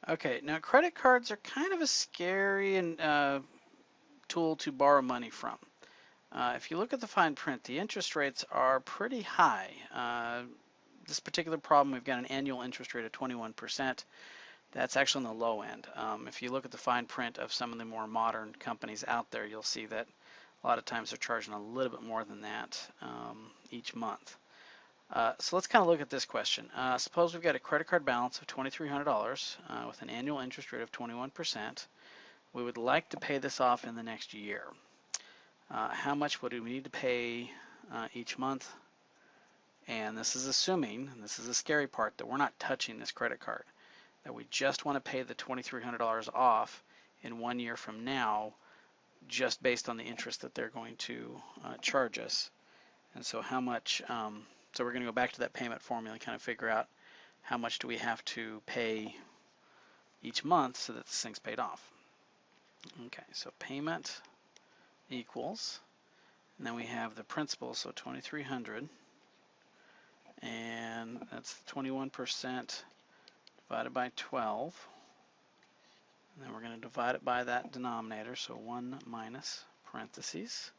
Okay, now credit cards are kind of a scary tool to borrow money from. If you look at the fine print, the interest rates are pretty high. This particular problem, we've got an annual interest rate of 21%. That's actually on the low end. If you look at the fine print of some of the more modern companies out there, you'll see that a lot of times they're charging a little bit more than that each month. So let's kind of look at this question. Suppose we've got a credit card balance of $2,300 with an annual interest rate of 21%. We would like to pay this off in the next year. How much would we need to pay each month? And this is assuming, and this is the scary part, that we're not touching this credit card, that we just want to pay the $2,300 off in 1 year from now, just based on the interest that they're going to charge us. And so how much, so we're going to go back to that payment formula and kind of figure out how much do we have to pay each month so that this thing's paid off. Okay, so payment equals, and then we have the principal, so 2,300, and that's 21% divided by 12. And then we're going to divide it by that denominator, so 1 minus parentheses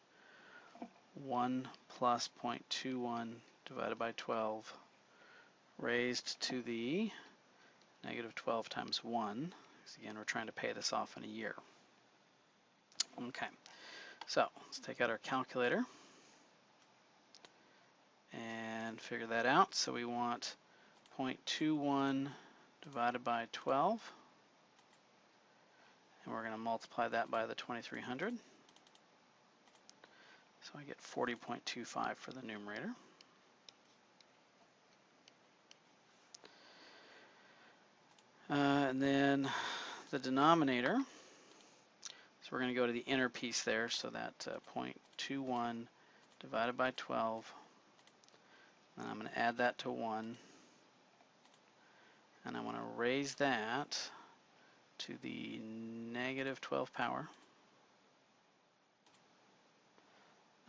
1 plus 0.21 divided by 12 raised to the negative 12 times 1, because again we're trying to pay this off in a year. Okay, so let's take out our calculator and figure that out. So we want 0.21 divided by 12, and we're going to multiply that by the 2,300. So I get 40.25 for the numerator. And then the denominator, so we're going to go to the inner piece there, so that 0.21 divided by 12, and I'm going to add that to 1, and I want to raise that to the negative 12 power.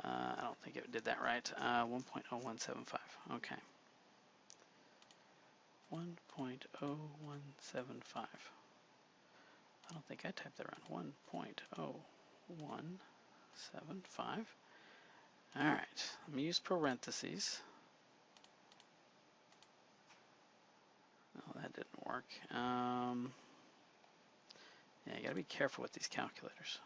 I don't think it did that right. 1.0175. Okay. 1.0175. I don't think I typed that wrong. 1.0175. All right. Let me use parentheses. No, that didn't work. Yeah, you got to be careful with these calculators.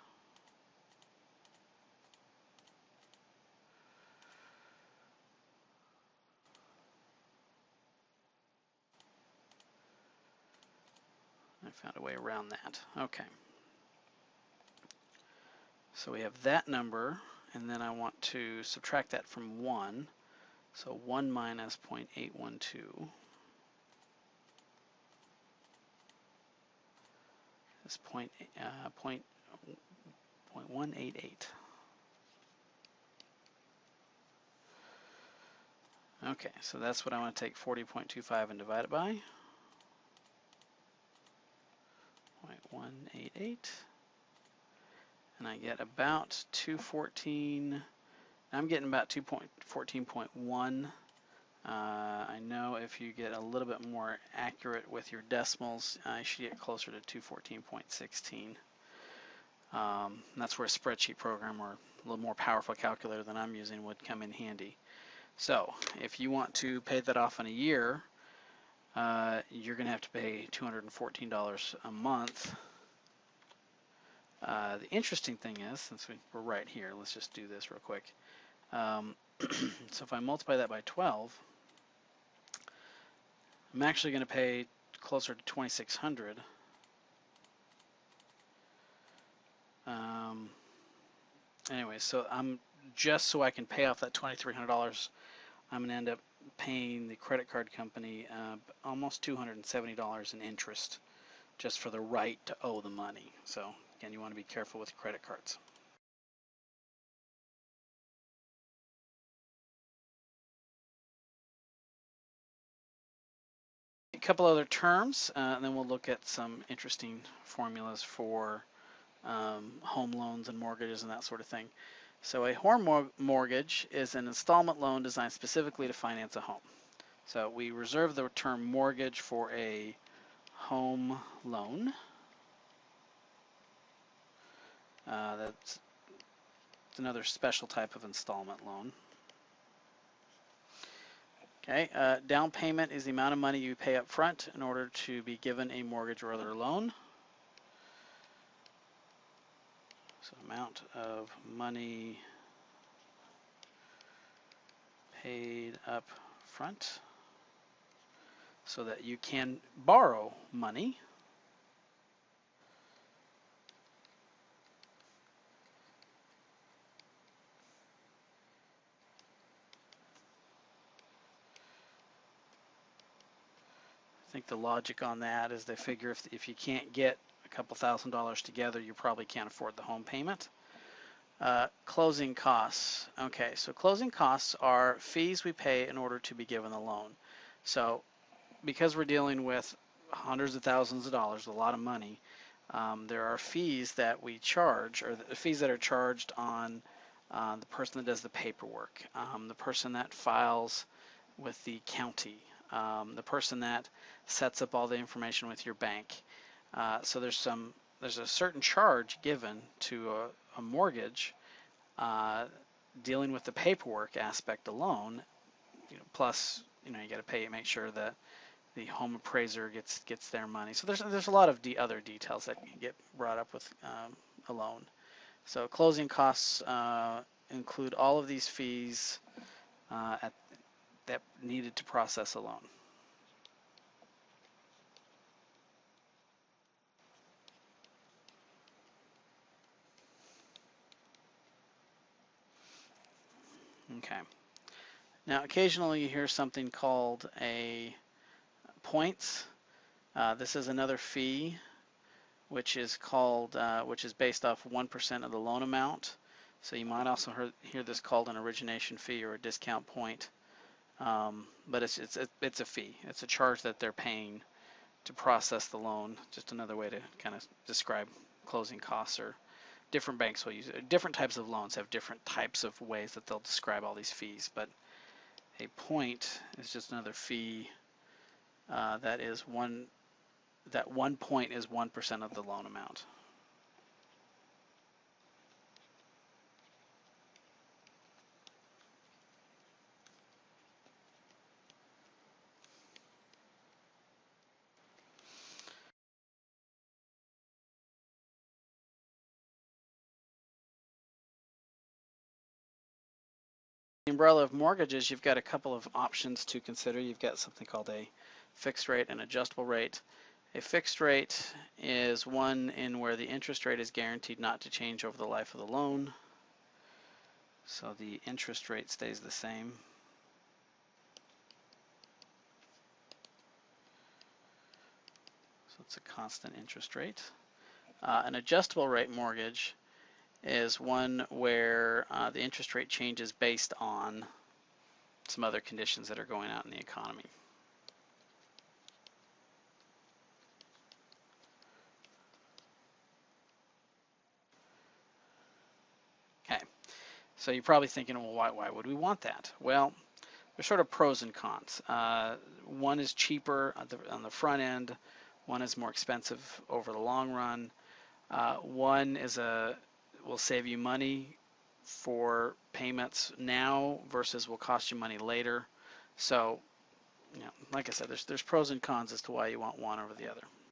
I found a way around that. Okay. So we have that number, and then I want to subtract that from 1. So 1 minus 0.812 is 0.188. Okay, so that's what I want to take 40.25 and divide it by. 0.188. And I get about 214. I'm getting about 214.1. I know if you get a little bit more accurate with your decimals, you should get closer to 214.16. That's where a spreadsheet program or a little more powerful calculator than I'm using would come in handy. So if you want to pay that off in a year, you're going to have to pay $214 a month. The interesting thing is, since we're right here, let's just do this real quick. So if I multiply that by 12, I'm actually going to pay closer to $2,600. Anyway, so just so I can pay off that $2,300, I'm going to end up paying the credit card company almost $270 in interest just for the right to owe the money. So again, you want to be careful with credit cards. A couple other terms, and then we'll look at some interesting formulas for home loans and mortgages and that sort of thing. So a home mortgage is an installment loan designed specifically to finance a home. So we reserve the term mortgage for a home loan. That's another special type of installment loan. Okay, down payment is the amount of money you pay up front in order to be given a mortgage or other loan. So amount of money paid up front so that you can borrow money. I think the logic on that is they figure if you can't get a couple $1,000s together, you probably can't afford the home payment. Closing costs. Okay, so closing costs are fees we pay in order to be given a loan. So because we're dealing with hundreds of thousands of dollars, a lot of money, there are fees that we charge, or the fees that are charged on the person that does the paperwork, the person that files with the county, the person that sets up all the information with your bank. So there's a certain charge given to a mortgage dealing with the paperwork aspect alone, plus you got to pay, make sure that the home appraiser gets their money. So there's a lot of other details that get brought up with a loan. So closing costs include all of these fees that needed to process a loan. Okay. Now occasionally you hear something called a points. This is another fee which is based off 1% of the loan amount. So you might also hear this called an origination fee or a discount point. But it's a fee. It's a charge that they're paying to process the loan. Just another way to kind of describe closing costs. Or different banks will use it. Different types of loans have different types of ways that they'll describe all these fees. But a point is just another fee that 1 point is 1% of the loan amount. The umbrella of mortgages, you've got a couple of options to consider. You've got something called a fixed rate and adjustable rate. A fixed rate is one in where the interest rate is guaranteed not to change over the life of the loan. So the interest rate stays the same. So it's a constant interest rate. An adjustable rate mortgage is one where the interest rate changes based on some other conditions that are going on in the economy. Okay, so you're probably thinking, well, why would we want that? Well, there's sort of pros and cons. One is cheaper on the front end. One is more expensive over the long run. One will save you money for payments now versus will cost you money later. So, like I said, there's pros and cons as to why you want one over the other.